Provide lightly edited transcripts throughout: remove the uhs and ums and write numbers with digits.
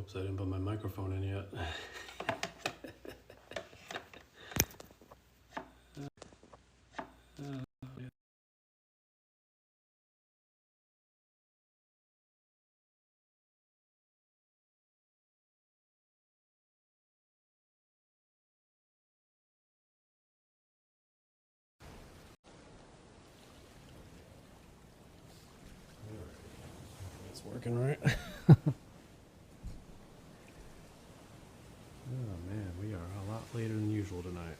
Oops, I didn't put my microphone in yet. It's working right. Oh man, we are a lot later than usual tonight.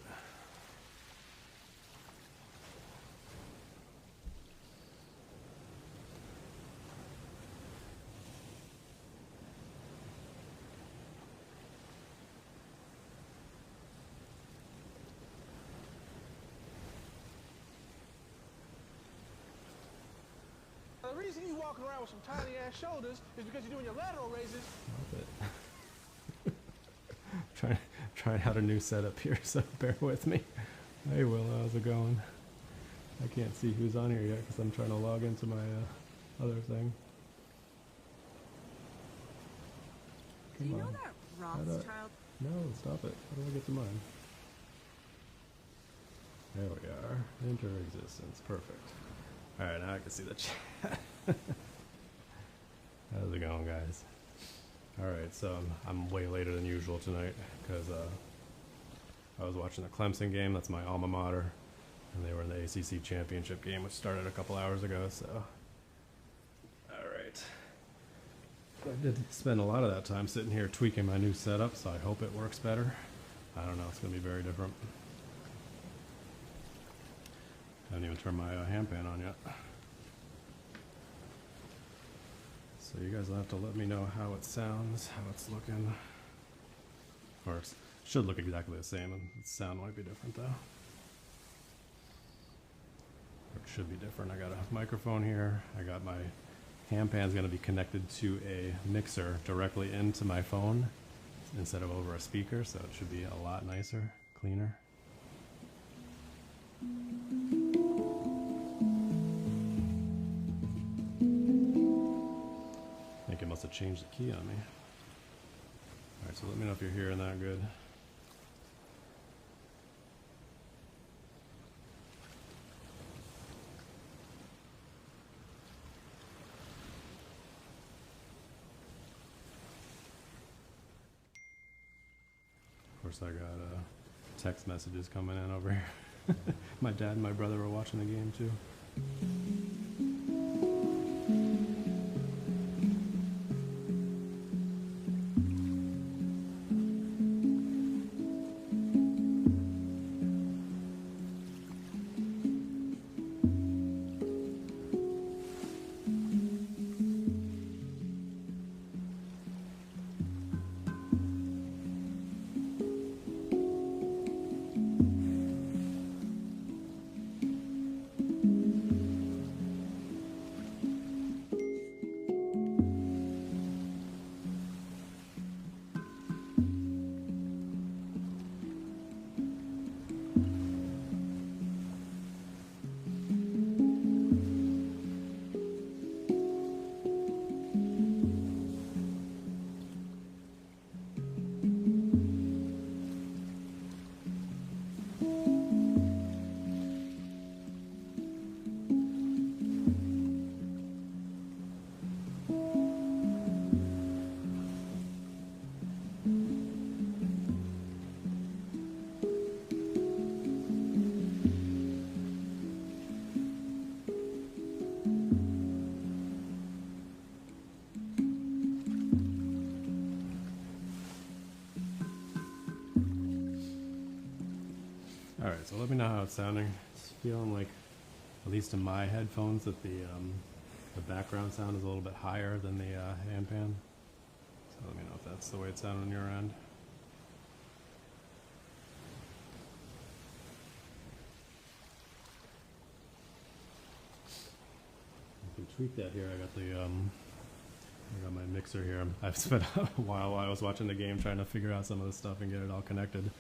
The reason you walking around with some tiny ass shoulders is because you're doing your lateral raises. Trying out a new setup here, so bear with me. Hey Will, how's it going? I can't see who's on here yet because I'm trying to log into my other thing. Do you know that Rothschild? No, stop it. How do I get to mine? There we are. Enter existence. Perfect. Alright, now I can see the chat. How's it going, guys? Alright, so I'm way later than usual tonight because I was watching the Clemson game. That's my alma mater. And they were in the ACC championship game, which started a couple hours ago, so. Alright. I did spend a lot of that time sitting here tweaking my new setup, so I hope it works better. I don't know, it's going to be very different. I haven't even turned my handpan on yet. So you guys will have to let me know how it sounds, how it's looking. Or it should look exactly the same, and the sound might be different though. Or it should be different. I got a microphone here. I got my handpan's going to be connected to a mixer directly into my phone instead of over a speaker, so it should be a lot nicer, cleaner. I think it must have changed the key on me. Alright, so let me know if you're hearing that good. Of course, I got text messages coming in over here. My dad and my brother were watching the game too. Alright, so let me know how it's sounding. It's feeling like, at least in my headphones, that the background sound is a little bit higher than the handpan. So let me know if that's the way it sounded on your end. You can tweak that here. I got my mixer here. I've spent a while I was watching the game trying to figure out some of this stuff and get it all connected.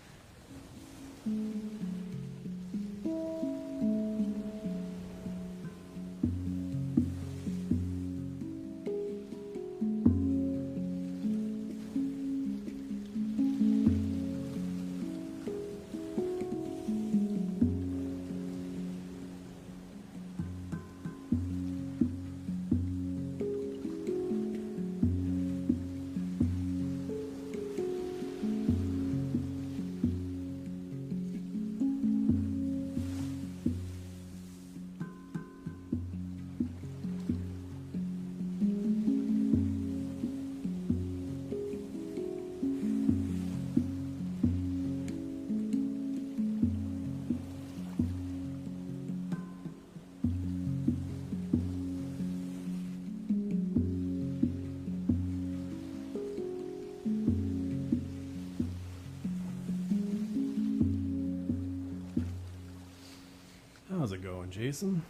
How's it going, Jason?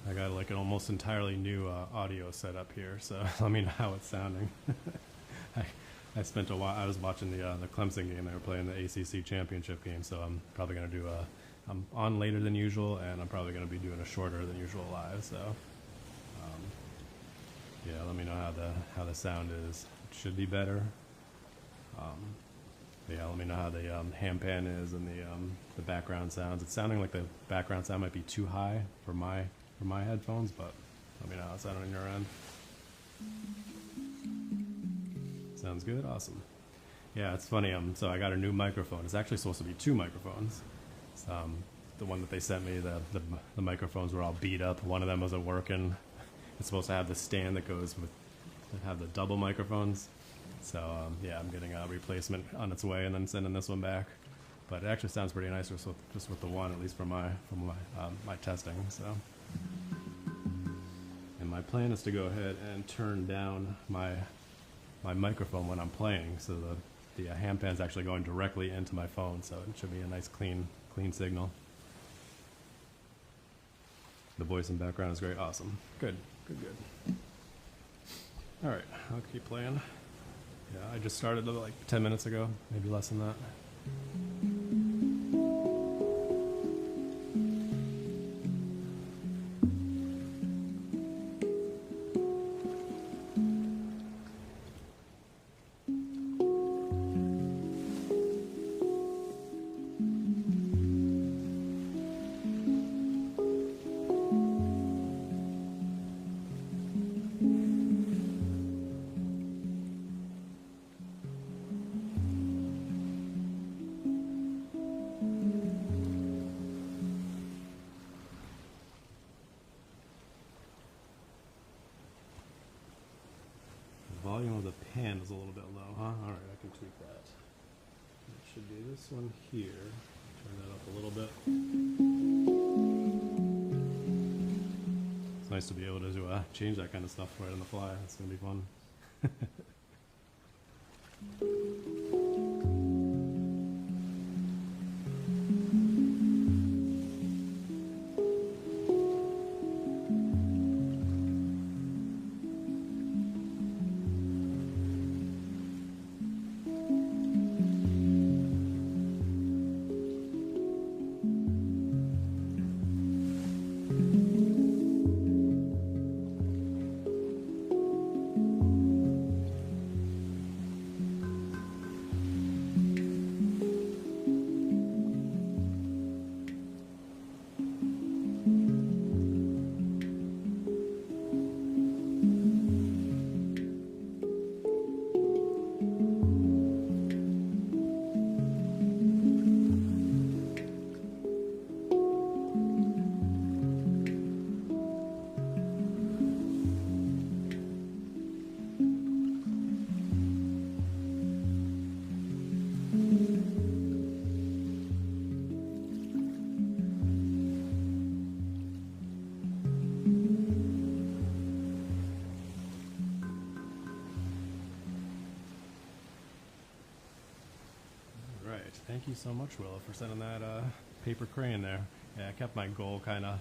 I got like an almost entirely new audio setup here, so let me know how it's sounding. I spent a while. I was watching the Clemson game. They were playing the ACC championship game, so I'm probably gonna do I'm on later than usual, and I'm probably gonna be doing a shorter than usual live. So, yeah, let me know how the sound is. It should be better. Yeah, let me know how the handpan is and the background sounds. It's sounding like the background sound might be too high for my headphones, but let me know how it's sounding on your end. Sounds good? Awesome. Yeah, it's funny. So I got a new microphone. It's actually supposed to be two microphones. The one that they sent me, the microphones were all beat up. One of them wasn't working. It's supposed to have the stand that goes with, have the double microphones. So yeah, I'm getting a replacement on its way and then sending this one back. But it actually sounds pretty nice just with the one, at least for my testing. So, and my plan is to go ahead and turn down my microphone when I'm playing, so the handpan's actually going directly into my phone, so it should be a nice clean signal. The voice in background is great. Awesome. Good. All right, I'll keep playing. Yeah, I just started like 10 minutes ago, maybe less than that. Volume of the pan is a little bit low, huh? All right, I can tweak that. It should be this one here. Turn that up a little bit. It's nice to be able to change that kind of stuff right on the fly. It's gonna be fun. Thank you so much, Willow, for sending that paper crane there. Yeah, I kept my goal kind of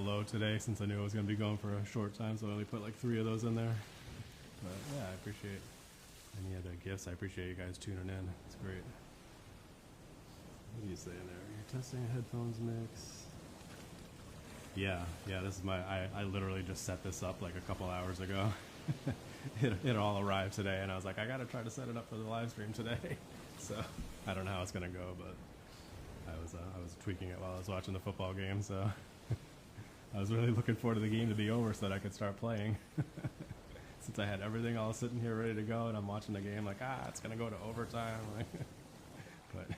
low today since I knew I was going to be going for a short time, so I only put like 3 of those in there. But yeah, I appreciate any other gifts. I appreciate you guys tuning in. It's great. What are you saying there? You're testing a headphones mix. Yeah, this is I literally just set this up like a couple hours ago. It all arrived today, and I was like, I got to try to set it up for the live stream today. So I don't know how it's gonna go, but I was tweaking it while I was watching the football game. So I was really looking forward to the game to be over so that I could start playing. Since I had everything all sitting here ready to go, and I'm watching the game like, it's gonna go to overtime. But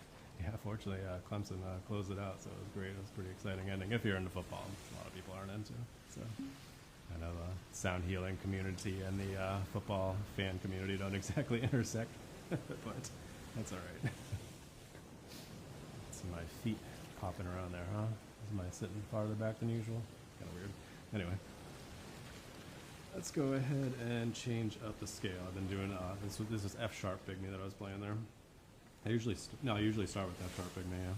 yeah, fortunately, Clemson closed it out, so it was great. It was a pretty exciting ending. If you're into football, a lot of people aren't into. So I know the sound healing community and the football fan community don't exactly intersect, but that's all right. See my feet popping around there, huh? Am I sitting farther back than usual? Kind of weird. Anyway, let's go ahead and change up the scale. I've been doing this is F sharp pygmy that I was playing there. I usually start with F sharp pygmy. Yeah.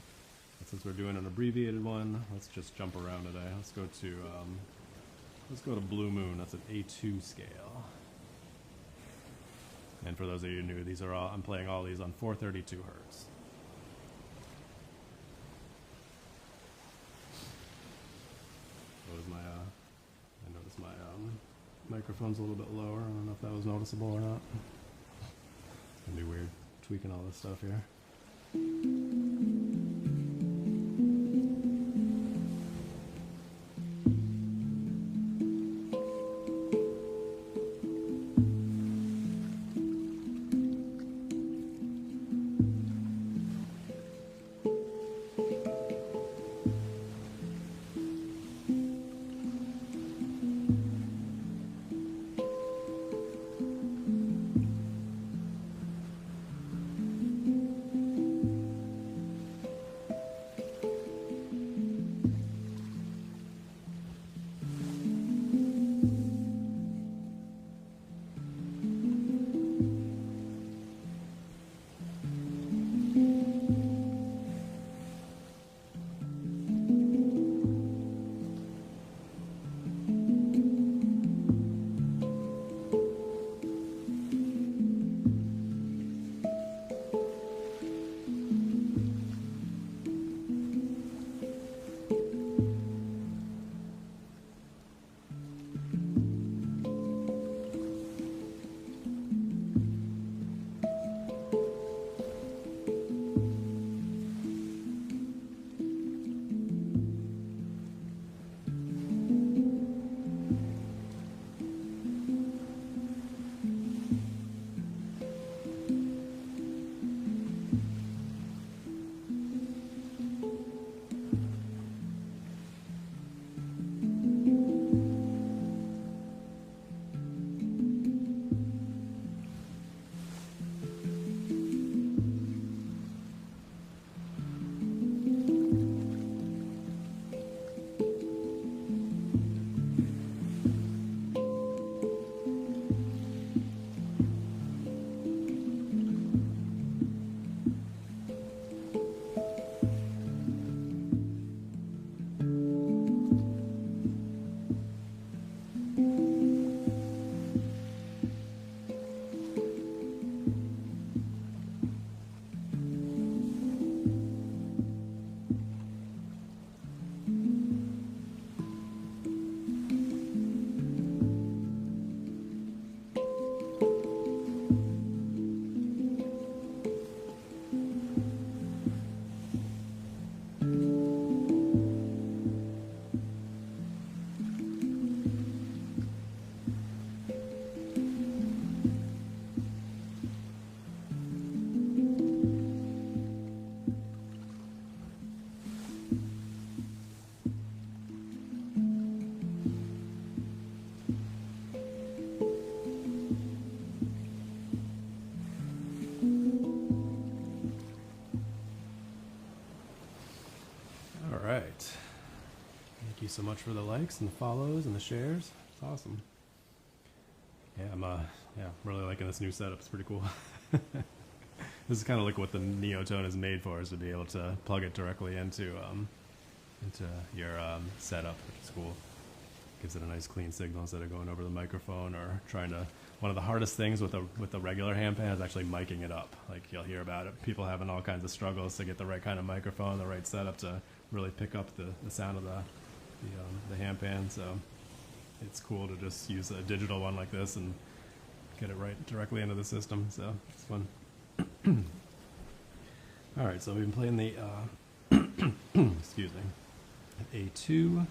Since we're doing an abbreviated one, let's just jump around today. Let's go to Blue Moon. That's an A2 scale. And for those of you new, these are all, I'm playing all these on 432 hertz. I noticed my microphone's a little bit lower. I don't know if that was noticeable or not. It's gonna be weird tweaking all this stuff here. Thank you so much for the likes and the follows and the shares. It's awesome. Yeah, I'm really liking this new setup. It's pretty cool. This is kind of like what the Neotone is made for, is to be able to plug it directly into your setup, which is cool. Gives it a nice clean signal instead of going over the microphone or trying to. One of the hardest things with the regular handpan is actually miking it up. Like, you'll hear about it. People having all kinds of struggles to get the right kind of microphone, the right setup to really pick up the sound of the handpan. So it's cool to just use a digital one like this and get it right directly into the system. So it's fun. All right, so we've been playing the excuse me, A2.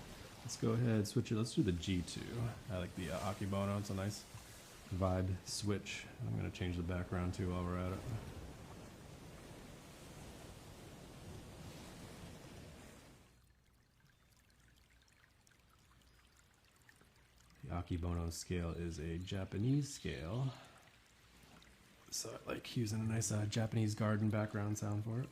Let's go ahead and switch it. Let's do the G2. I like the Akibono. It's a nice vibe switch. I'm going to change the background too while we're at it. The Akibono scale is a Japanese scale, so I like using a nice Japanese garden background sound for it.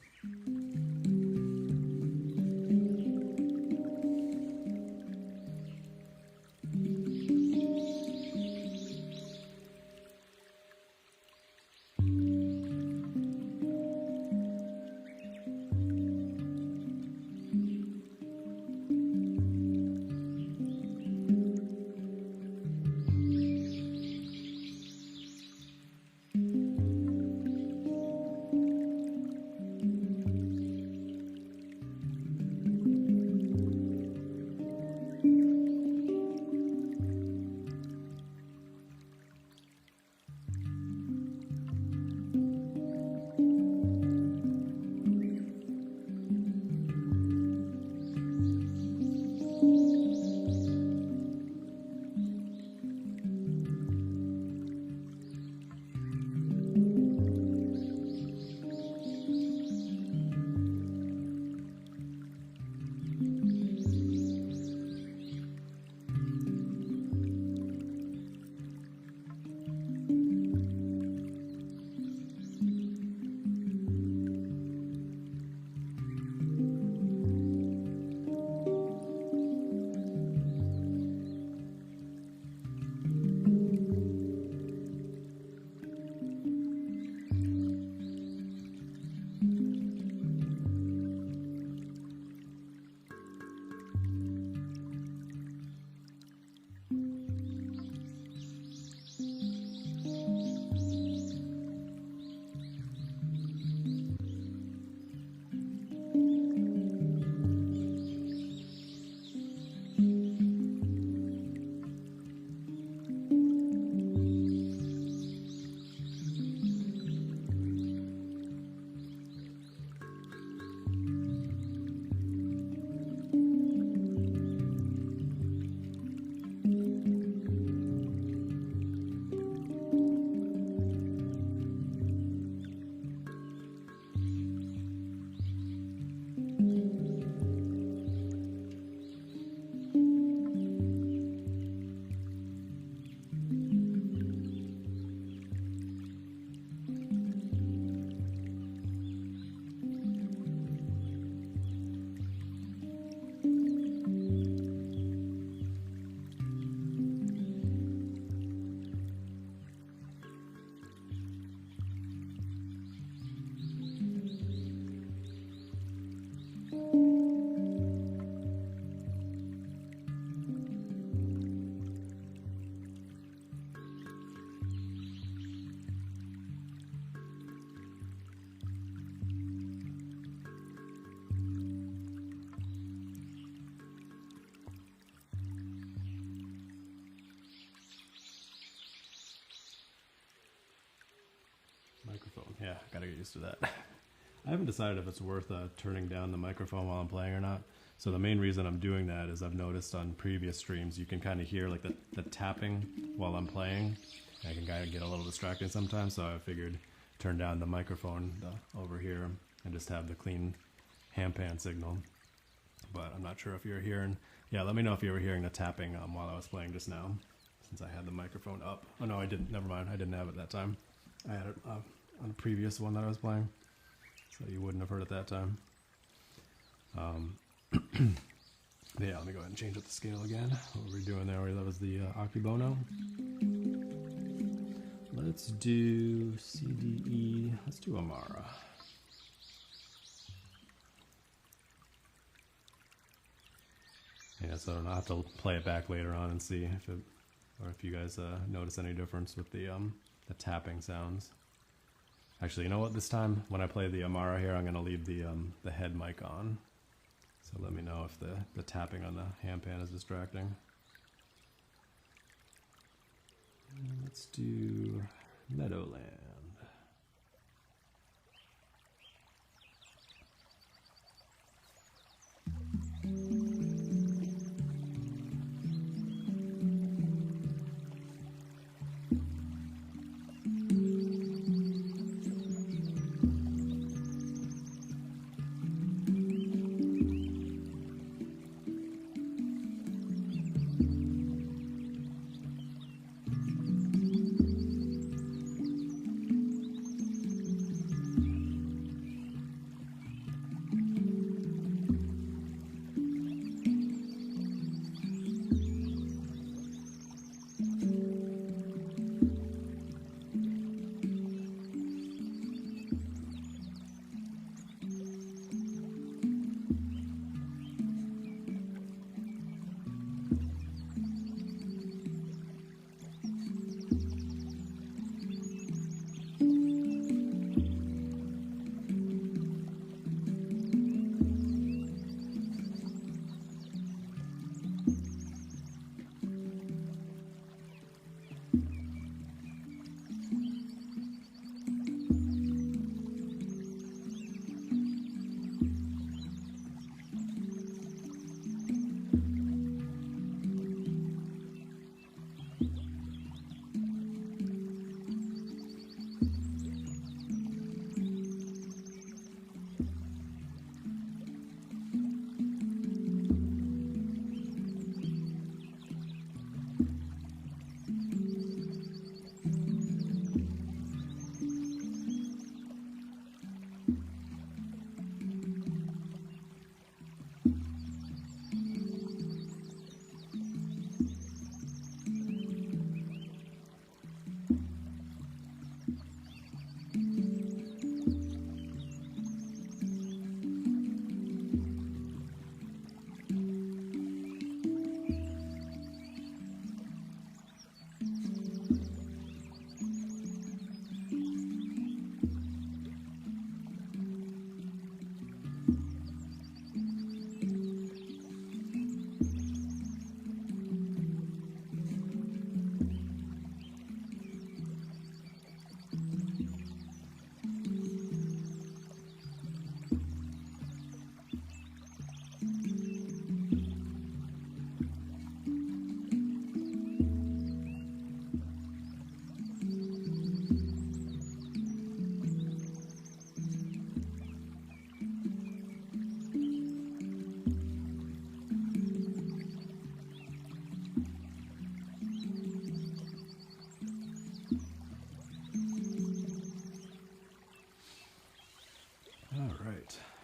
Yeah, gotta get used to that. I haven't decided if it's worth turning down the microphone while I'm playing or not. So the main reason I'm doing that is I've noticed on previous streams you can kind of hear like the tapping while I'm playing. I can kind of get a little distracting sometimes, so I figured turn down the microphone over here and just have the clean handpan signal. But I'm not sure if you're hearing. Yeah, let me know if you were hearing the tapping while I was playing just now, since I had the microphone up. Oh no, I didn't. Never mind. I didn't have it that time. I had it on a previous one that I was playing, so you wouldn't have heard it that time. Yeah, let me go ahead and change up the scale again. What were we doing there? That was the Akibono. Let's do C, D, E. Let's do Amara. Yeah, so I'll have to play it back later on and see if it, or if you guys notice any difference with the tapping sounds. Actually, you know what? This time when I play the Amara here, I'm going to leave the head mic on. So let me know if the tapping on the handpan is distracting. Let's do Meadowland.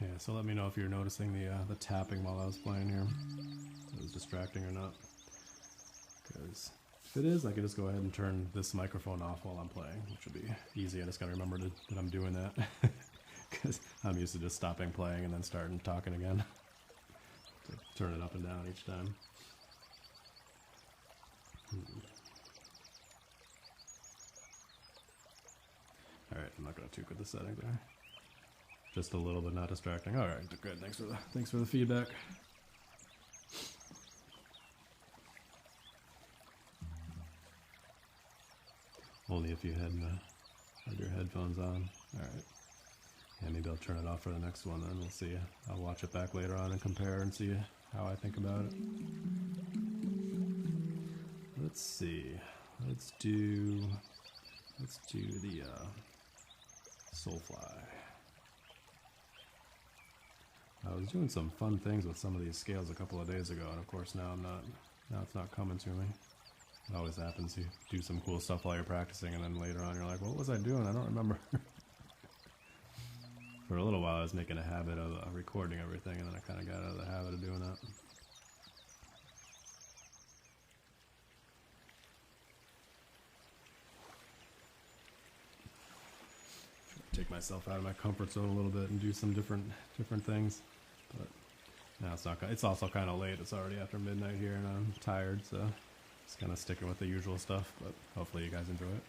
Yeah, so let me know if you're noticing the tapping while I was playing here. If it was distracting or not. Because if it is, I can just go ahead and turn this microphone off while I'm playing, which would be easy. I just gotta remember that I'm doing that. Because I'm used to just stopping playing and then starting talking again. To turn it up and down each time. Alright, I'm not gonna took with the setting there. Just a little bit not distracting. Alright, good. Thanks for the feedback. Only if you hadn't with your headphones on. Alright. Yeah, maybe I'll turn it off for the next one then. We'll see. I'll watch it back later on and compare and see how I think about it. Let's see. Let's do the Soulfly. I was doing some fun things with some of these scales a couple of days ago, and of course now it's not coming to me. It always happens. You do some cool stuff while you're practicing, and then later on you're like, what was I doing? I don't remember. For a little while I was making a habit of recording everything, and then I kind of got out of the habit of doing that. Take myself out of my comfort zone a little bit and do some different things, but now it's also kind of late. It's already after midnight here, and I'm tired, so just kind of sticking with the usual stuff. But hopefully you guys enjoy it.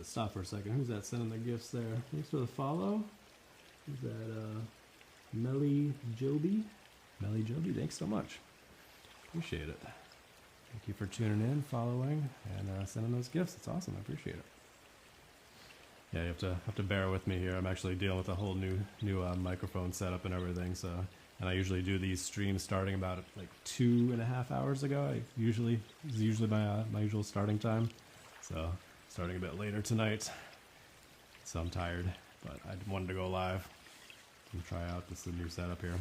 Stop for a second. Who's that sending the gifts there? Thanks for the follow. Who's that? Melly Joby? Melly Joby, thanks so much. Appreciate it. Thank you for tuning in, following, and sending those gifts. It's awesome. I appreciate it. Yeah, you have to bear with me here. I'm actually dealing with a whole new microphone setup and everything. So, and I usually do these streams starting about like 2.5 hours ago. This is usually my usual starting time. So starting a bit later tonight. So I'm tired, but I wanted to go live and try out this new setup here.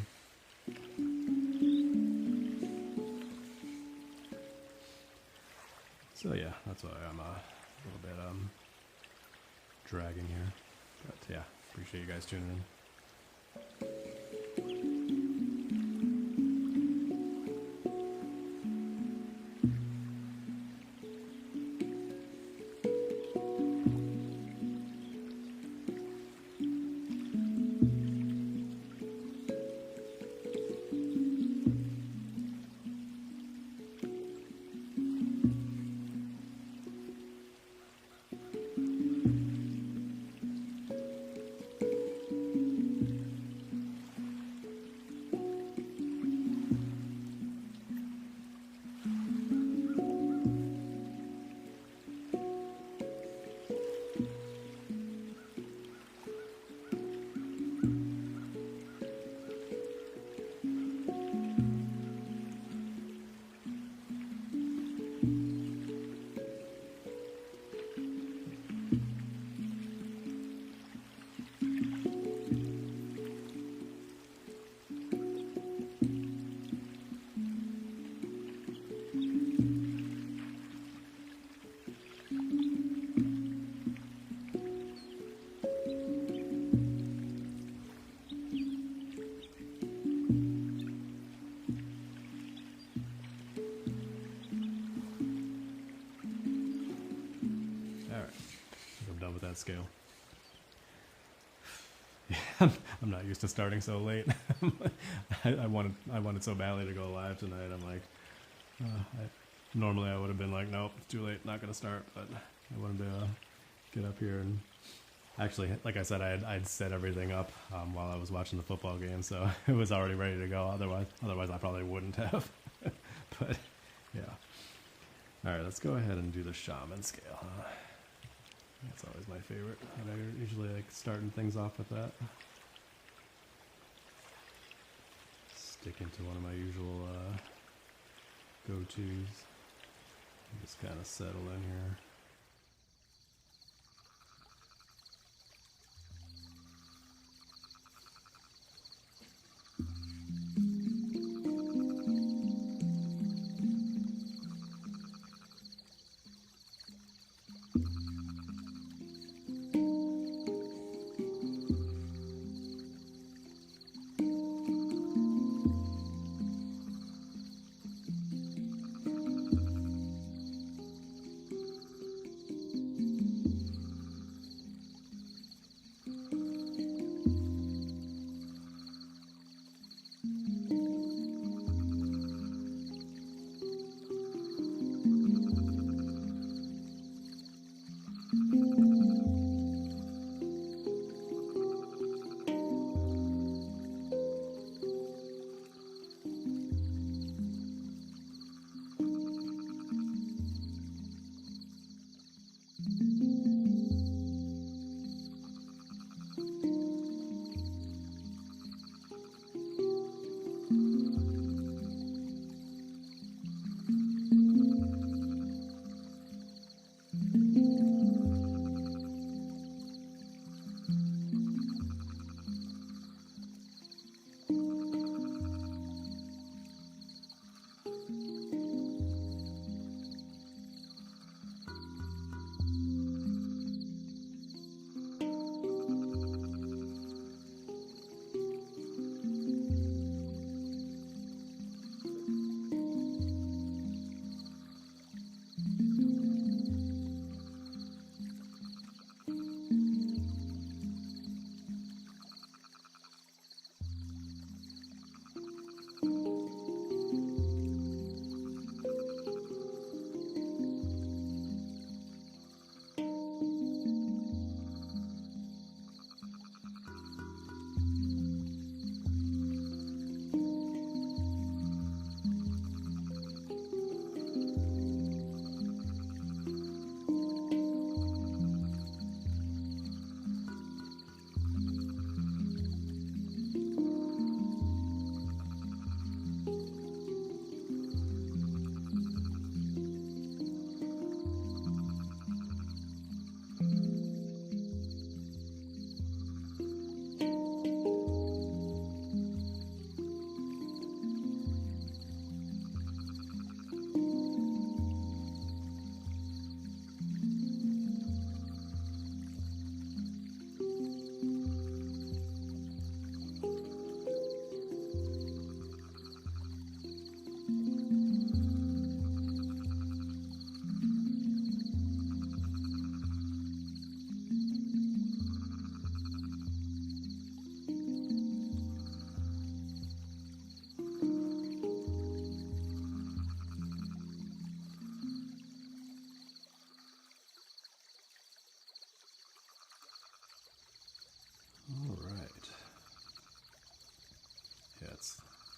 So yeah, that's why I'm a little bit dragging here. But yeah, appreciate you guys tuning in. done with that scale. Yeah, I'm not used to starting so late. I wanted so badly to go live tonight. I'm like, normally I would have been like, nope, it's too late, not gonna start. But I wanted to get up here and actually, like I said, I'd set everything up while I was watching the football game, so it was already ready to go. Otherwise I probably wouldn't have. But yeah. All right, let's go ahead and do the shaman scale. That's always my favorite. And I usually like starting things off with that. Sticking to one of my usual go-tos. Just kind of settle in here.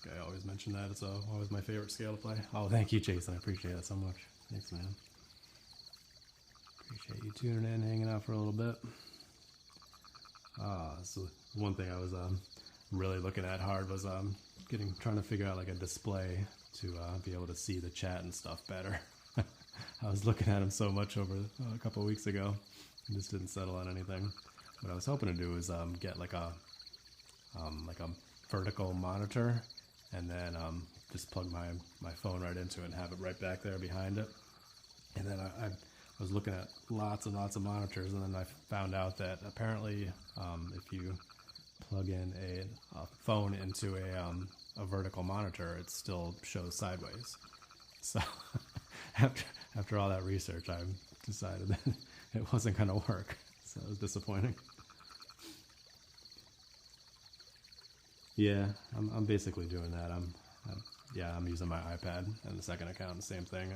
I always mention that. It's always my favorite scale to play. Oh, thank you, Jason. I appreciate it so much. Thanks, man. Appreciate you tuning in, hanging out for a little bit. So one thing I was really looking at hard was trying to figure out like a display to be able to see the chat and stuff better. I was looking at them so much over a couple of weeks ago, and just didn't settle on anything. What I was hoping to do is get like a vertical monitor, and then just plug my phone right into it and have it right back there behind it. And then I was looking at lots and lots of monitors, and then I found out that apparently if you plug in a phone into a vertical monitor, it still shows sideways. So after all that research, I decided that it wasn't going to work. So that was disappointing. Yeah, I'm basically doing that. I'm using my iPad and the second account, the same thing.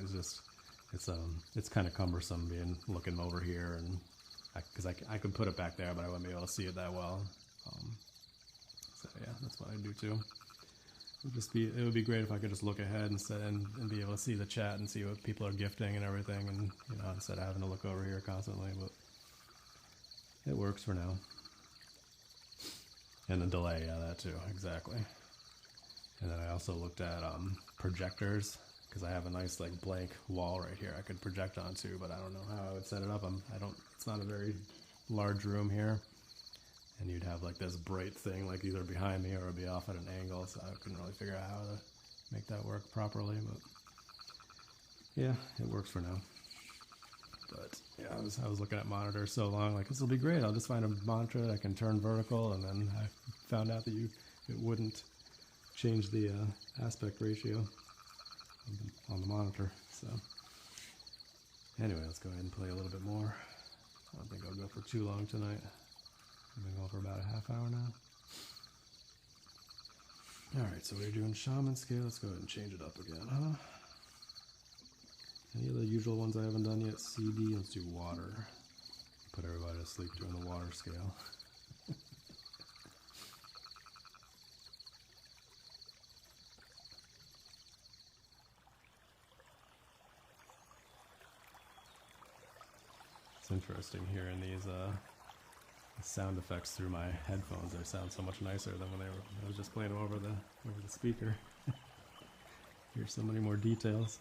It's kind of cumbersome looking over here, and because I could put it back there, but I wouldn't be able to see it that well. So yeah, that's what I do too. It would be great if I could just look ahead and be able to see the chat and see what people are gifting and everything, and instead of having to look over here constantly. But it works for now. And the delay, yeah, that too, exactly. And then I also looked at projectors, because I have a nice like blank wall right here I could project onto, but I don't know how I would set it up. It's not a very large room here. And you'd have like this bright thing like either behind me or it'd be off at an angle, so I couldn't really figure out how to make that work properly, but yeah, it works for now. But yeah, I was looking at monitors so long, like this will be great. I'll just find a monitor that I can turn vertical, and then I found out that it wouldn't change the aspect ratio on the monitor. So anyway, let's go ahead and play a little bit more. I don't think I'll go for too long tonight. I've been going for about a half hour now. Alright, so we're doing shaman scale. Let's go ahead and change it up again, huh? Any of the usual ones I haven't done yet? CD, let's do water. Put everybody to sleep doing the water scale. It's interesting hearing these sound effects through my headphones. They sound so much nicer than when I was just playing them over the speaker. Hear so many more details.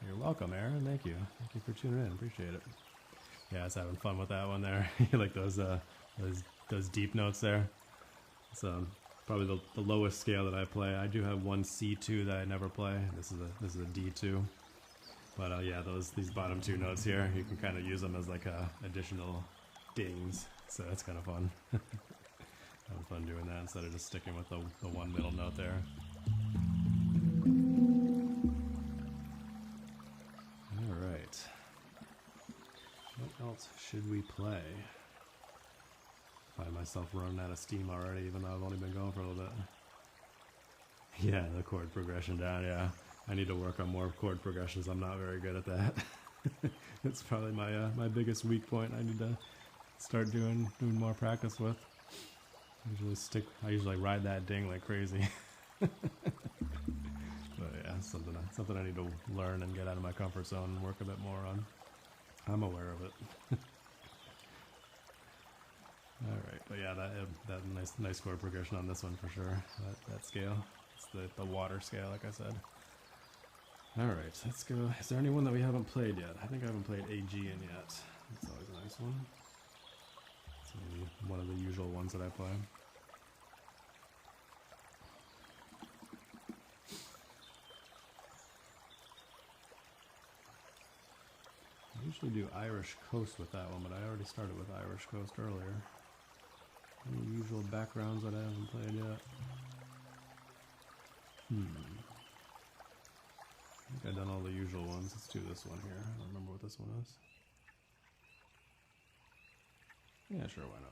You're welcome, Aaron. Thank you. Thank you for tuning in. Appreciate it. Yeah, I was having fun with that one there. You like those deep notes there. It's probably the lowest scale that I play. I do have one C2 that I never play. This is a D2. But yeah, these bottom two notes here, you can kind of use them as like additional dings. So that's kind of fun. Having fun doing that instead of just sticking with the one middle note there. All right. What else should we play? Find myself running out of steam already, even though I've only been going for a little bit. Yeah, the chord progression down, yeah. I need to work on more chord progressions. I'm not very good at that. It's probably my my biggest weak point. I need to start doing more practice with. I usually ride that ding like crazy. But yeah, something I need to learn and get out of my comfort zone and work a bit more on. I'm aware of it. All right, but yeah, that nice chord progression on this one for sure. That scale, it's the water scale, like I said. All right, let's go. Is there anyone that we haven't played yet? I think I haven't played AG in yet. That's always a nice one. It's maybe one of the usual ones that I play. I usually do Irish Coast with that one, but I already started with Irish Coast earlier. Any usual backgrounds that I haven't played yet? I think I've done all the usual ones. Let's do this one here. I don't remember what this one is. Yeah, sure, why not?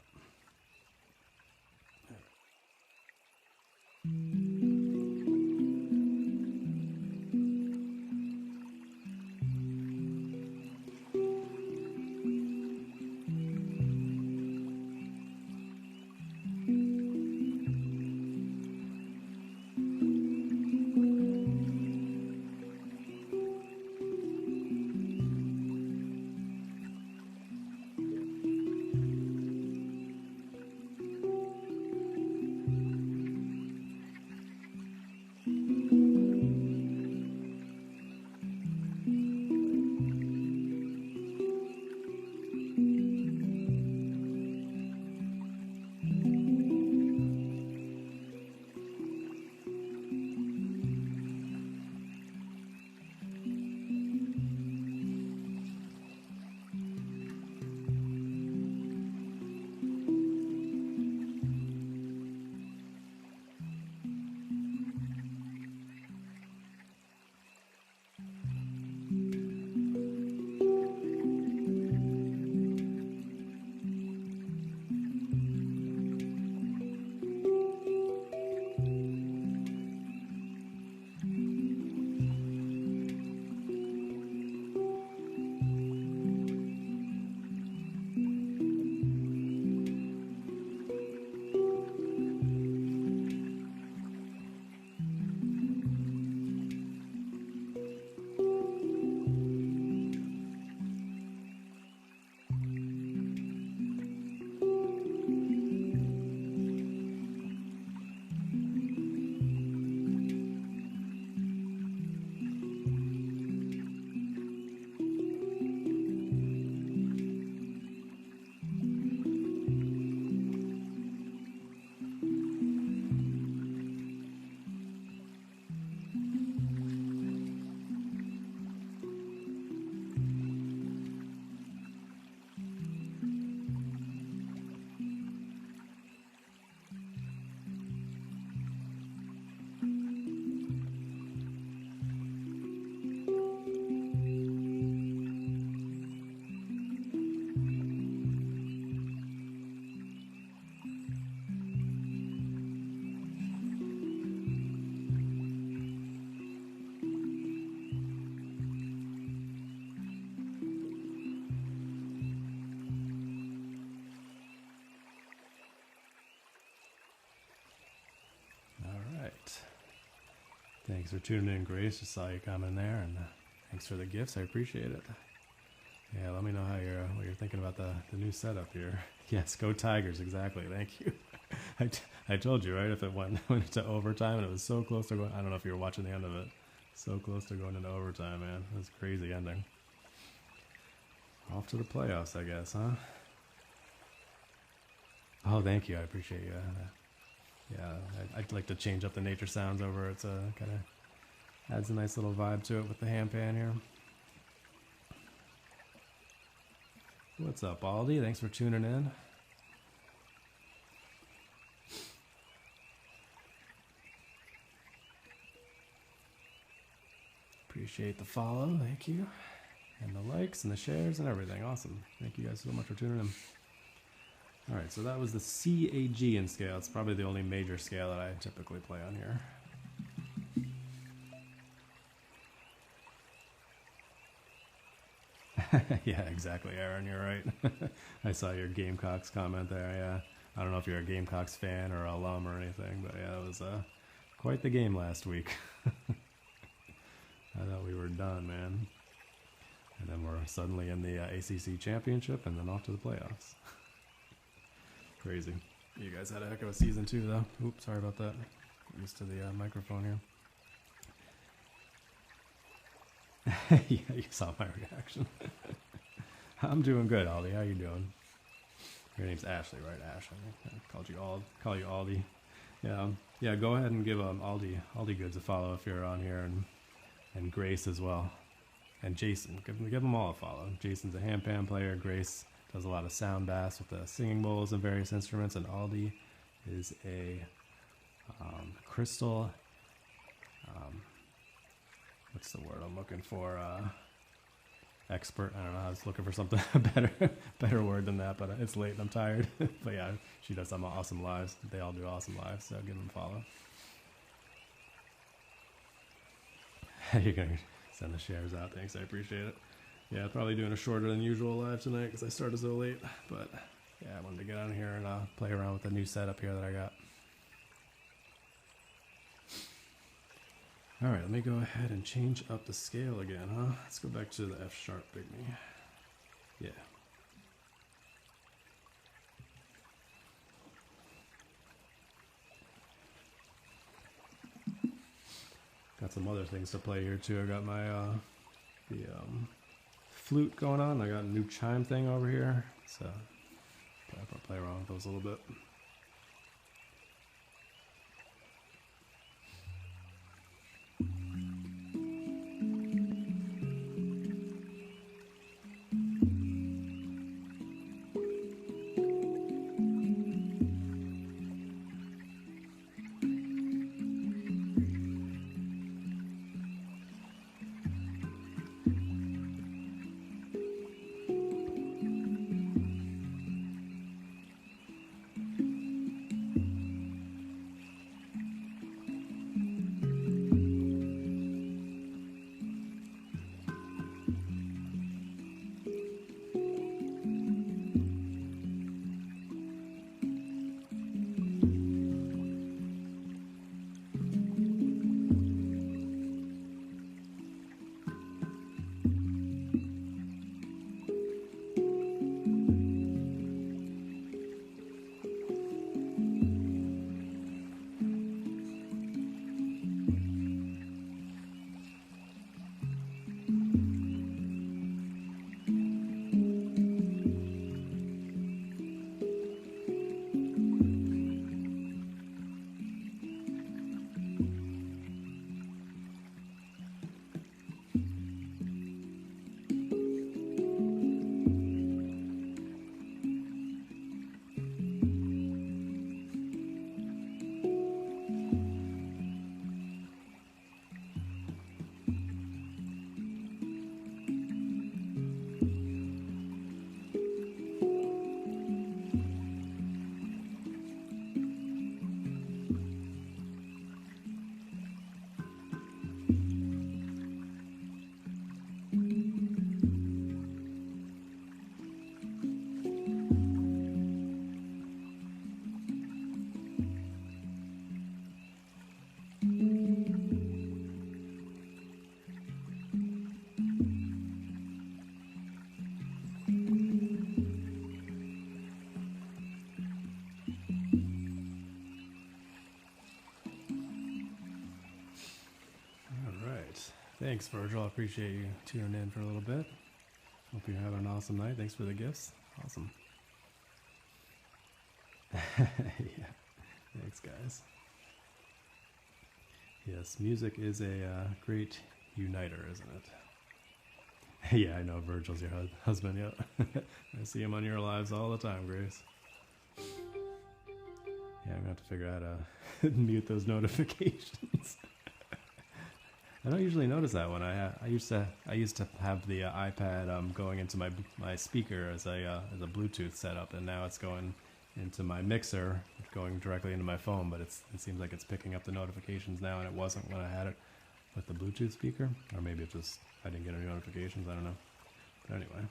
Thanks for tuning in, Grace. Just saw you come in there, and thanks for the gifts. I appreciate it. Yeah, let me know how what you're thinking about the new setup here. Yes, go Tigers, exactly. Thank you. I told you, right? If it went into overtime, and it was so close to going. I don't know if you were watching the end of it. So close to going into overtime, man. It was a crazy ending. Off to the playoffs, I guess, huh? Oh, thank you. I appreciate you. Yeah, I'd like to change up the nature sounds over it, so it kind of adds a nice little vibe to it with the handpan here. What's up, Aldi? Thanks for tuning in. Appreciate the follow, thank you. And the likes and the shares and everything. Awesome. Thank you guys so much for tuning in. Alright, so that was the CAG in scale. It's probably the only major scale that I typically play on here. Yeah, exactly, Aaron, you're right. I saw your Gamecocks comment there, yeah. I don't know if you're a Gamecocks fan or alum or anything, but yeah, it was quite the game last week. I thought we were done, man. And then we're suddenly in the ACC championship and then off to the playoffs. Crazy. You guys had a heck of a season too, though. Oops, sorry about that. Get used to the microphone here. Yeah, you saw my reaction. I'm doing good, Aldi. How you doing? Your name's Ashley, right? Ash, I think. I call you Aldi. Yeah, yeah. Go ahead and give Aldi Goods a follow if you're on here, and Grace as well, and Jason. Give them all a follow. Jason's a handpan player. Grace does a lot of sound bass with the singing bowls and various instruments, and Aldi is a crystal. What's the word I'm looking for? Expert. I don't know. I was looking for something better word than that, but it's late and I'm tired. But yeah, she does some awesome lives. They all do awesome lives, so give them a follow. You're gonna send the shares out. Thanks, I appreciate it. Yeah, probably doing a shorter than usual live tonight because I started so late. But yeah, I wanted to get on here and play around with the new setup here that I got. All right, let me go ahead and change up the scale again, huh? Let's go back to the F sharp pygmy. Yeah. Got some other things to play here too. I got my the flute going on. I got a new chime thing over here, so I'll play around with those a little bit. Thanks, Virgil. I appreciate you tuning in for a little bit. Hope you're having an awesome night. Thanks for the gifts. Awesome. Yeah. Thanks, guys. Yes, music is a great uniter, isn't Yeah, I know Virgil's your husband. Yeah, I see him on your lives all the time, Grace. Yeah, I'm gonna have to figure out how to mute those notifications. I don't usually notice that one. I used to have the iPad going into my speaker as a Bluetooth setup, and now it's going into my mixer, going directly into my phone. But it seems like it's picking up the notifications now, and it wasn't when I had it with the Bluetooth speaker, or maybe it just I didn't get any notifications. I don't know. But anyway,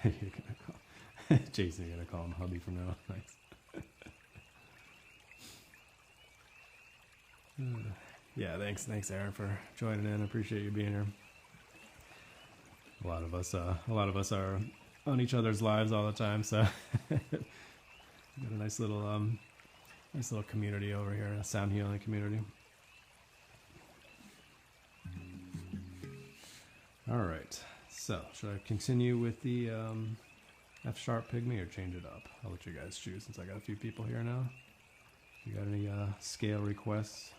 you're gonna call Jason. You're gonna call him hubby from now on. Nice. Yeah, thanks, Aaron, for joining in. I appreciate you being here. A lot of us are on each other's lives all the time, so got a nice little community over here, a sound healing community. All right, so should I continue with the F sharp pygmy or change it up? I'll let you guys choose since I got a few people here now. You got any scale requests?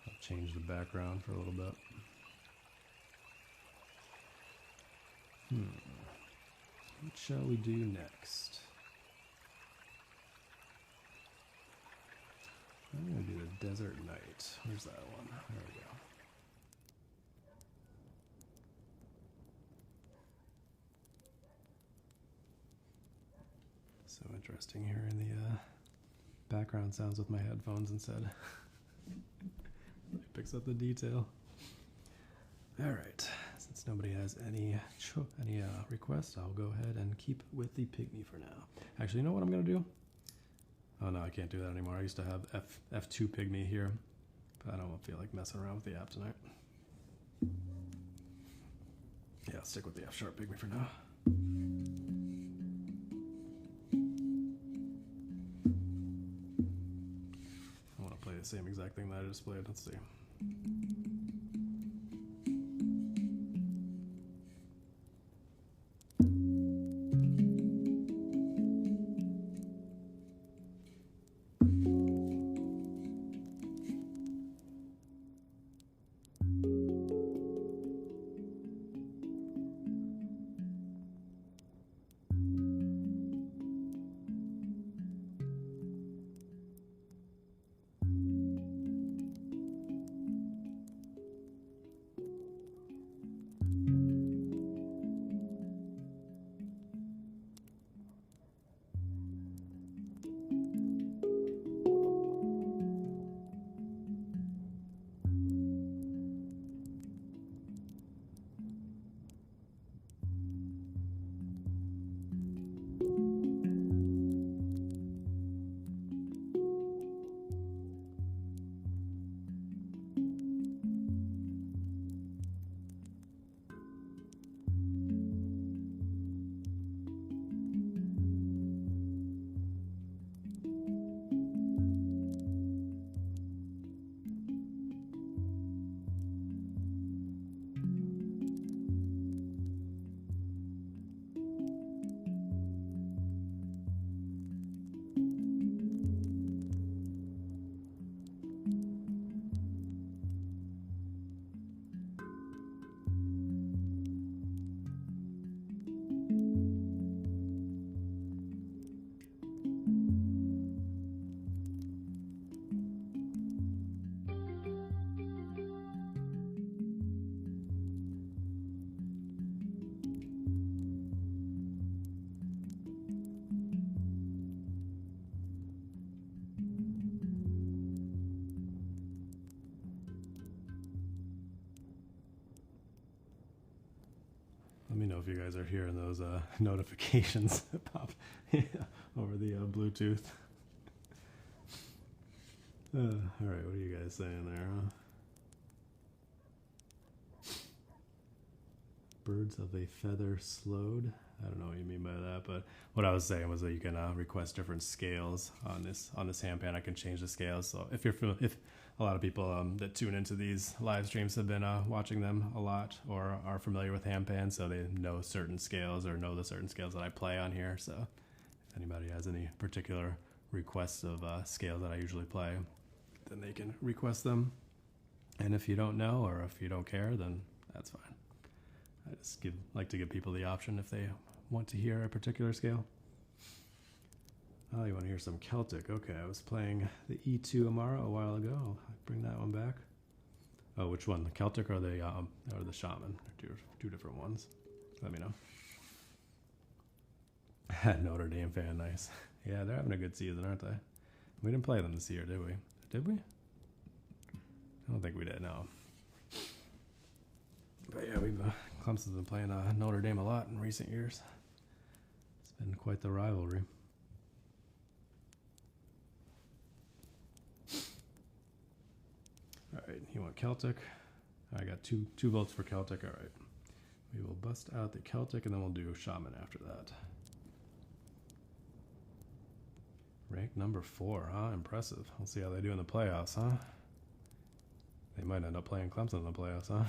I'll change the background for a little bit. What shall we do next? I'm going to do the Desert Night. Where's that one? There we go. So interesting here in the background sounds with my headphones instead. It picks up the detail. All right, since nobody has any requests, I'll go ahead and keep with the pygmy for now. Actually, you know what I'm gonna do? Oh no, I can't do that anymore. I used to have F2 pygmy here, but I don't feel like messing around with the app tonight. Yeah, I'll stick with the F sharp pygmy for now. I want to play the same exact thing that I just played. Let's see. Let me know if you guys are hearing those notifications pop over the Bluetooth. All right, what are you guys saying there? Birds of a feather slowed. I don't know what you mean by that, but what I was saying was that you can request different scales on this handpan. I can change the scales. So if a lot of people that tune into these live streams have been watching them a lot or are familiar with handpan, so they know certain scales or know the certain scales that I play on here. So if anybody has any particular requests of scales that I usually play, then they can request them. And if you don't know or if you don't care, then That's fine. I just like to give people the option if they want to hear a particular scale. Oh, you want to hear some Celtic? Okay, I was playing the E2 Amara a while ago. I'll bring that one back. Oh, which one? The Celtic or the Shaman? They're two different ones. Let me know. Notre Dame fan, nice. Yeah, they're having a good season, aren't they? We didn't play them this year, did we? Did we? I don't think we did, no. But yeah, Clemson's been playing Notre Dame a lot in recent years. It's been quite the rivalry. All right, you want Celtic? I got two votes for Celtic. All right, we will bust out the Celtic, and then we'll do Shaman after that. Ranked number 4, huh? Impressive. We'll see how they do in the playoffs, huh? They might end up playing Clemson in the playoffs, huh?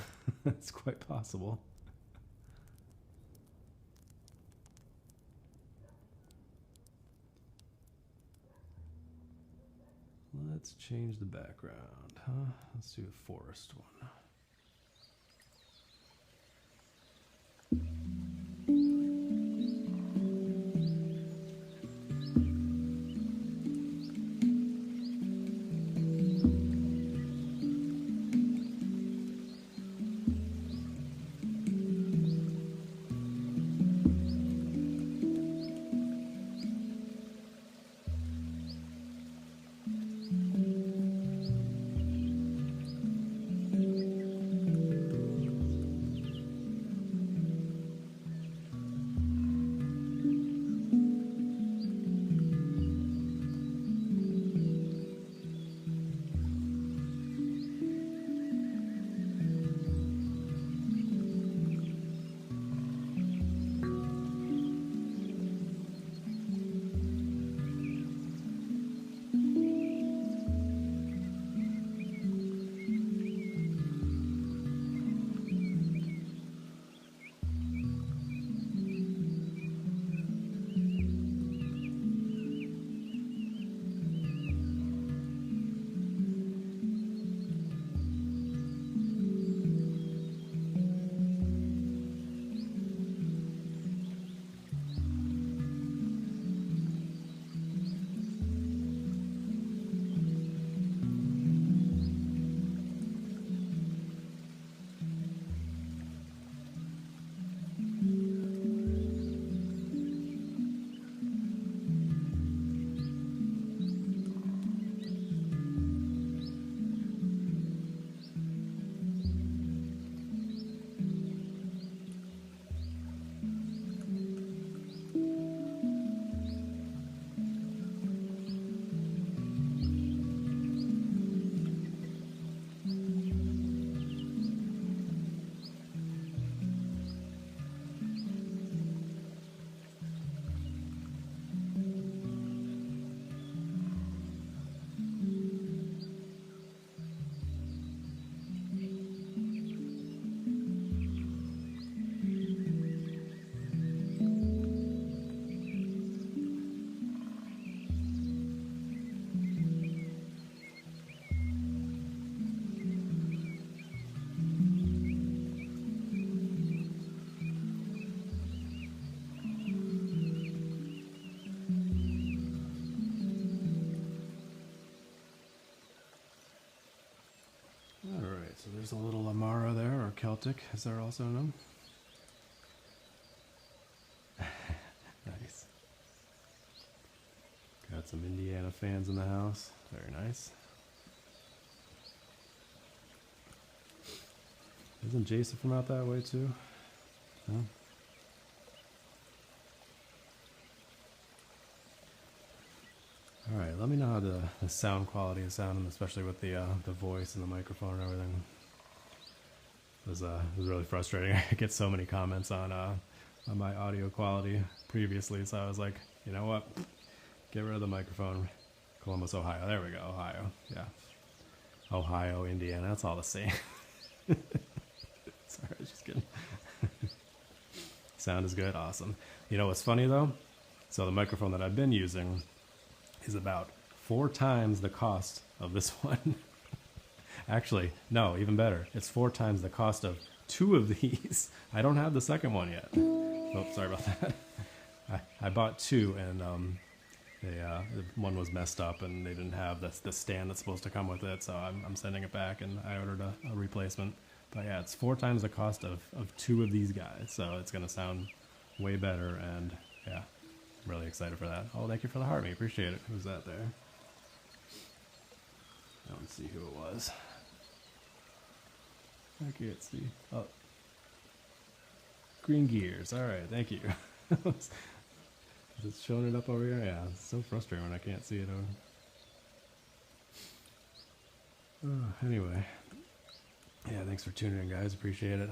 It's quite possible. Let's change the background, huh? Let's do a forest one. So there's a little Amara there, or Celtic, as they're also known. Nice. Got some Indiana fans in the house. Very nice. Isn't Jason from out that way too? No? All right, let me know how the sound quality is sounding, especially with the voice and the microphone and everything. It was really frustrating. I get so many comments on my audio quality previously, so I was like, you know what? Get rid of the microphone. Columbus, Ohio. There we go, Ohio. Yeah. Ohio, Indiana. That's all the same. Sorry, I was just kidding. Sound is good. Awesome. You know what's funny, though? So the microphone that I've been using is about 4 times the cost of this one. Actually, no, even better. It's 4 times the cost of 2 of these. I don't have the second one yet. Oh, sorry about that. I bought 2, and one was messed up, and they didn't have the stand that's supposed to come with it, so I'm sending it back, and I ordered a replacement. But yeah, it's 4 times the cost of 2 of these guys, so it's going to sound way better, and yeah, I'm really excited for that. Oh, thank you for the heart, me. Appreciate it. Who's that there? I don't see who it was. I can't see. Oh. Green Gears. All right, thank you. Is it showing it up over here? Yeah, it's so frustrating when I can't see it over. Anyway. Yeah, thanks for tuning in, guys. Appreciate it.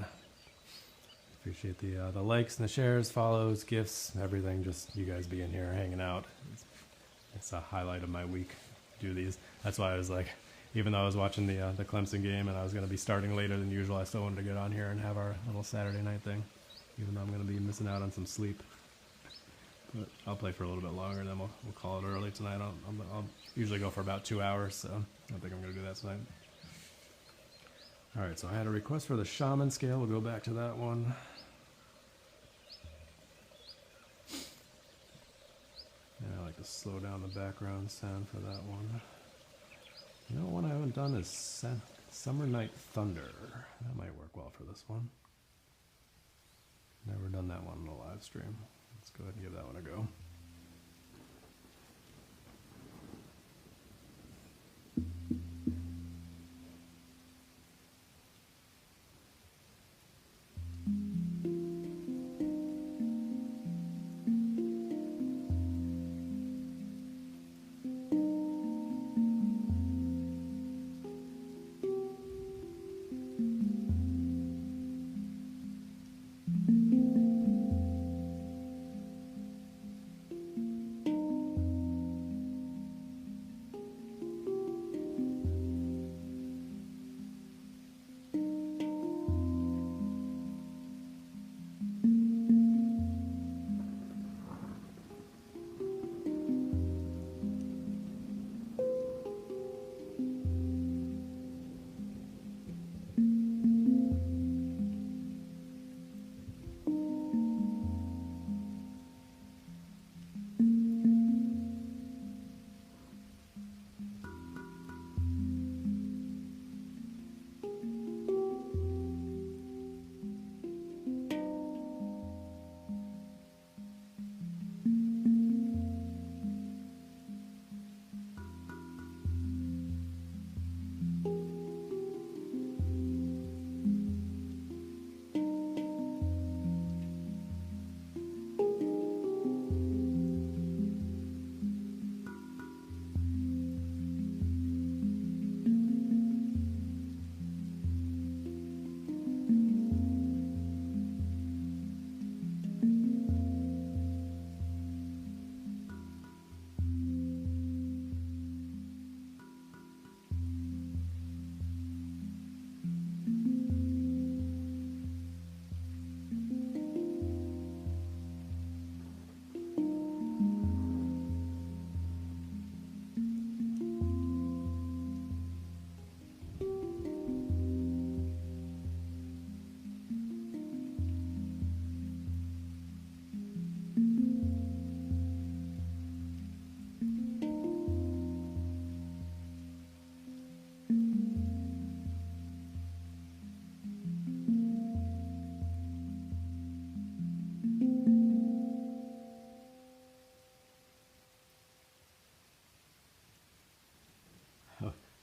Appreciate the likes and the shares, follows, gifts, everything. Just you guys being here, hanging out. It's a highlight of my week. Do these. That's why I was like, even though I was watching the Clemson game and I was going to be starting later than usual, I still wanted to get on here and have our little Saturday night thing. Even though I'm going to be missing out on some sleep. But I'll play for a little bit longer, and then we'll call it early tonight. I'll usually go for about 2 hours, so I don't think I'm going to do that tonight. Alright, so I had a request for the shaman scale. We'll go back to that one. Yeah, I like to slow down the background sound for that one. You know, one I haven't done is Summer Night Thunder. That might work well for this one. Never done that one in a live stream. Let's go ahead and give that one a go.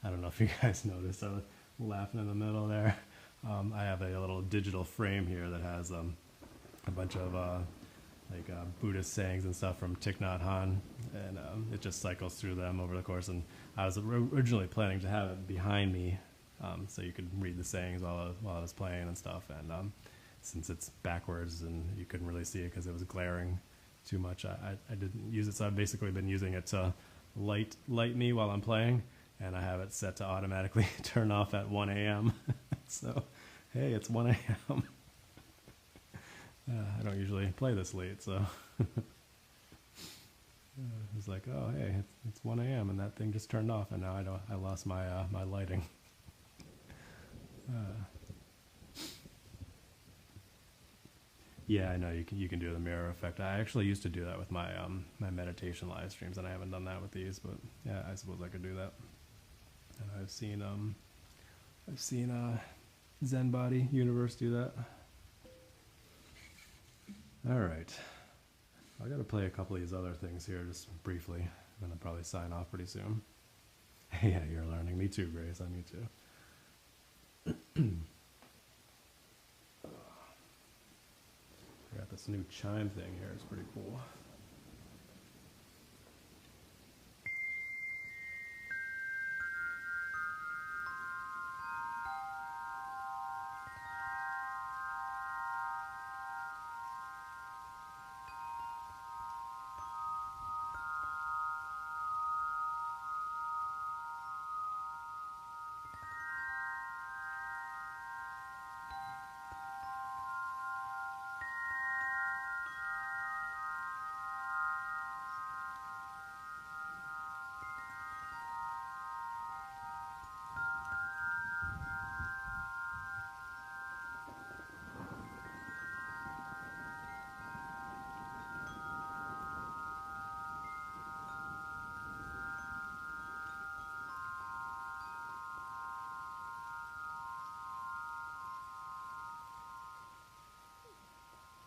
I don't know if you guys noticed, I was laughing in the middle there. I have a little digital frame here that has a bunch of Buddhist sayings and stuff from PANArt Hang, and it just cycles through them over the course. And I was originally planning to have it behind me, so you could read the sayings while I was playing and stuff. And since it's backwards and you couldn't really see it because it was glaring too much, I didn't use it. So I've basically been using it to light me while I'm playing, and I have it set to automatically turn off at 1 a.m. So, hey, it's 1 a.m. I don't usually play this late, so it's like, oh, hey, it's 1 a.m. and that thing just turned off, and now I lost my my lighting. Yeah, I know you can do the mirror effect. I actually used to do that with my my meditation live streams, and I haven't done that with these. But yeah, I suppose I could do that. And I've seen Zen Body Universe do that. All right, I got to play a couple of these other things here just briefly. I'm gonna probably sign off pretty soon. Yeah, you're learning. Me too, Grace. Me too. I got this new chime thing here. It's pretty cool.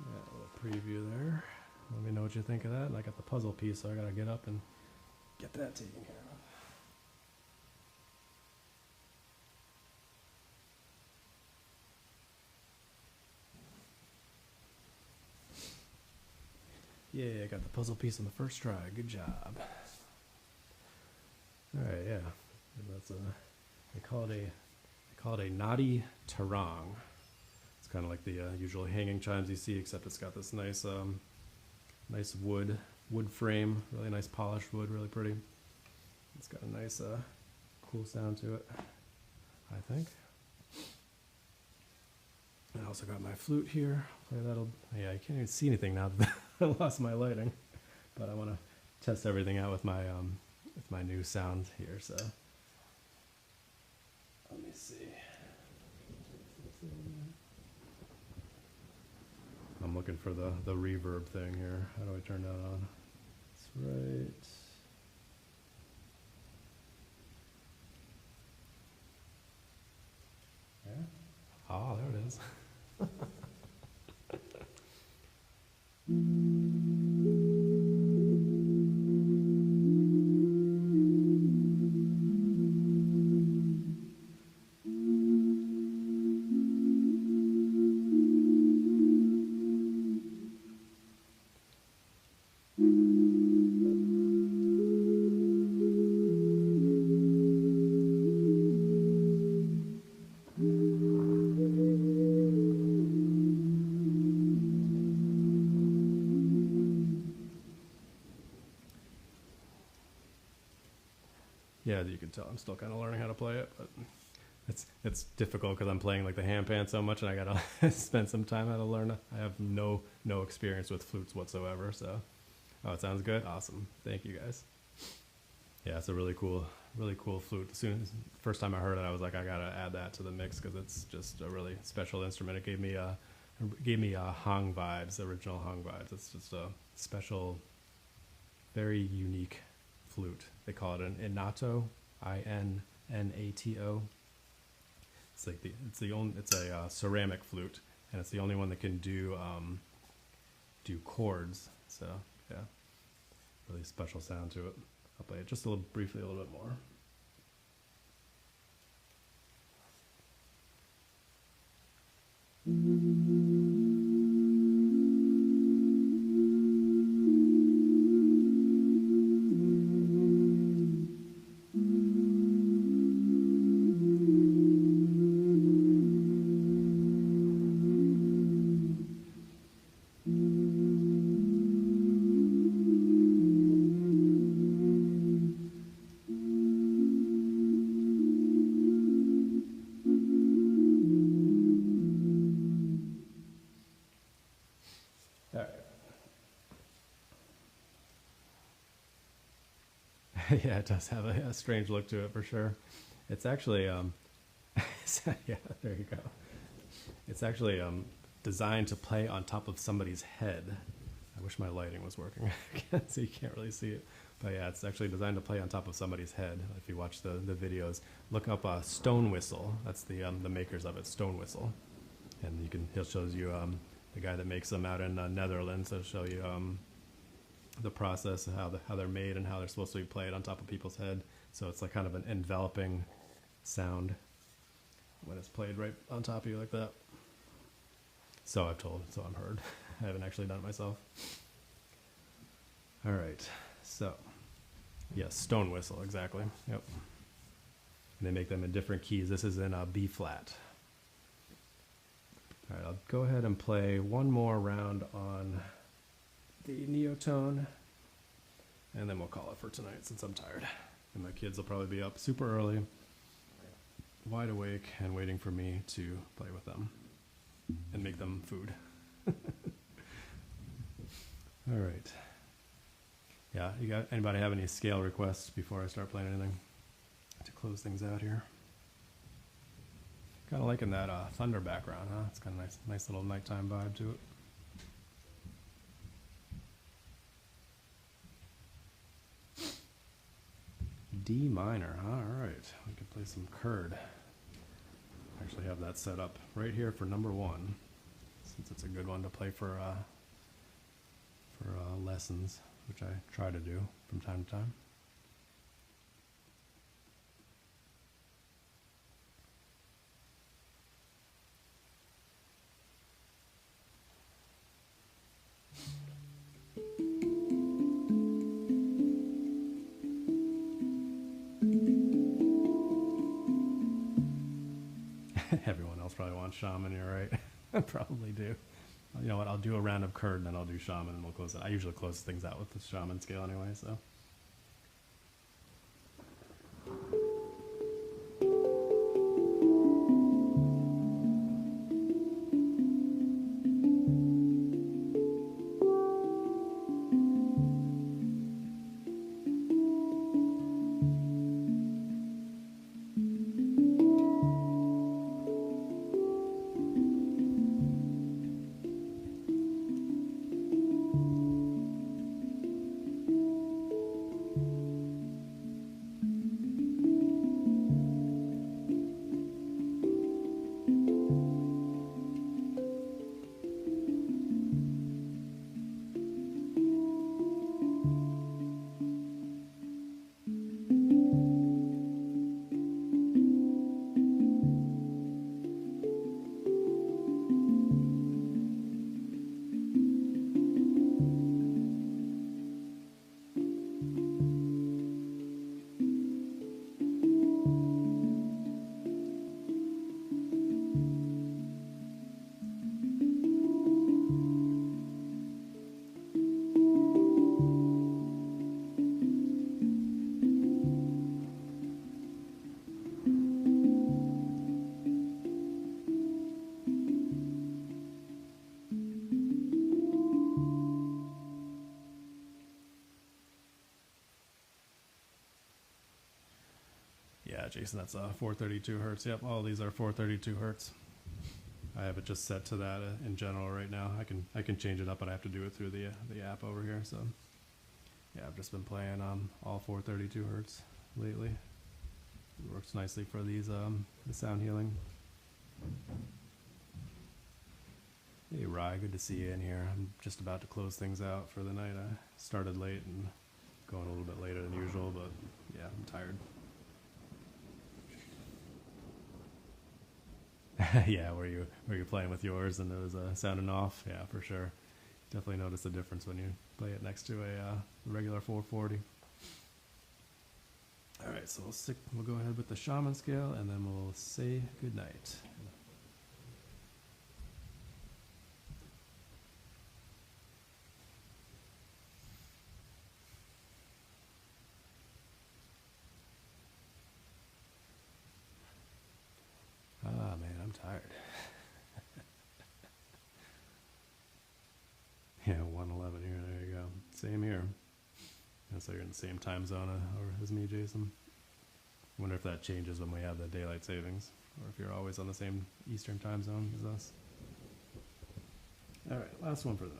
Yeah, a little preview there. Let me know what you think of that. And I got the puzzle piece, so I gotta get up and get that taken care of. Yeah, I got the puzzle piece on the first try. Good job. All right, yeah. And that's they call it a naughty tarang. It's kind of like the usual hanging chimes you see, except it's got this nice nice wood frame, really nice polished wood, really pretty. It's got a nice cool sound to it, I think. I also got my flute here. Play that'll. Yeah, I can't even see anything now that I lost my lighting, but I want to test everything out with my new sound here. So let me see. I'm looking for the reverb thing here. How do I turn that on? That's right. Yeah. Oh, there it is. Yeah, you can tell I'm still kind of learning how to play it, but it's difficult because I'm playing like the handpan so much, and I gotta spend some time how to learn it. I have no experience with flutes whatsoever, so oh, it sounds good. Awesome, thank you guys. Yeah, it's a really cool flute. First time I heard it, I was like, I gotta add that to the mix because it's just a really special instrument. It gave me Hang vibes, original Hang vibes. It's just a special, very unique flute. They call it an innato, INNATO. It's a ceramic flute, and it's the only one that can do chords. So yeah, really special sound to it. I'll play it just briefly a little bit more. Yeah, it does have a strange look to it for sure. It's actually, yeah, there you go. It's actually designed to play on top of somebody's head. I wish my lighting was working, so you can't really see it. But yeah, it's actually designed to play on top of somebody's head. If you watch the videos, look up Stone Whistle. That's the makers of it, Stone Whistle. And he'll shows you the guy that makes them out in Netherlands. He'll show you the process of how they're made and how they're supposed to be played on top of people's head. So it's like kind of an enveloping sound when it's played right on top of you like that. So I've told, so I'm heard. I haven't actually done it myself. All right, so yes, Stone Whistle, exactly. Yep. And they make them in different keys. This is in B flat. All right, I'll go ahead and play one more round on the Neotone, and then we'll call it for tonight since I'm tired. And my kids will probably be up super early, wide awake, and waiting for me to play with them and make them food. All right. Yeah, anybody have any scale requests before I start playing anything to close things out here? Kind of liking that thunder background, huh? It's got a nice little nighttime vibe to it. D minor, huh? All right. We can play some Kurd. Actually have that set up right here for number 1, since it's a good one to play for lessons, which I try to do from time to time. Everyone else probably wants shaman, you're right. I probably do. You know what, I'll do a round of Kurd and then I'll do shaman and we'll close it. I usually close things out with the shaman scale anyway, so. Yeah, Jason, that's 432 hertz. Yep, all these are 432 hertz. I have it just set to that in general right now. I can change it up, but I have to do it through the app over here. So yeah, I've just been playing all 432 hertz lately. It works nicely for these the sound healing. Hey Rye, good to see you in here. I'm just about to close things out for the night. I started late and going a little bit later than usual, but yeah, I'm tired. Yeah, were you playing with yours and it was sounding off? Yeah, for sure. Definitely notice the difference when you play it next to a regular 440. All right, so we'll go ahead with the shaman scale and then we'll say goodnight. Ah, man, I'm tired. Yeah, 111 here. There you go. Same here. And so you're in the same time zone as me, Jason. Wonder if that changes when we have the daylight savings, or if you're always on the same Eastern time zone as us. All right, last one for the night.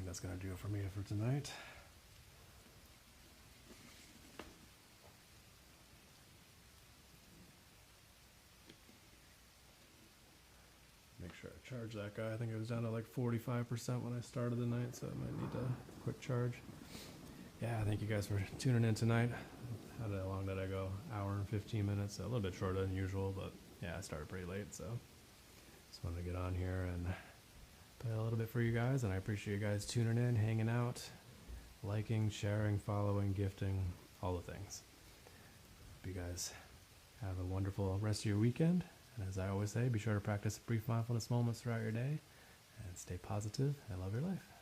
That's going to do it for me for tonight. Make sure I charge that guy. I think it was down to like 45% when I started the night, so I might need a quick charge. Yeah, thank you guys for tuning in tonight. How long did I go? Hour and 15 minutes, so a little bit shorter than usual, but yeah, I started pretty late, so just wanted to get on here and play a little bit for you guys, and I appreciate you guys tuning in, hanging out, liking, sharing, following, gifting, all the things. Hope you guys have a wonderful rest of your weekend, and as I always say, be sure to practice brief mindfulness moments throughout your day, and stay positive and love your life.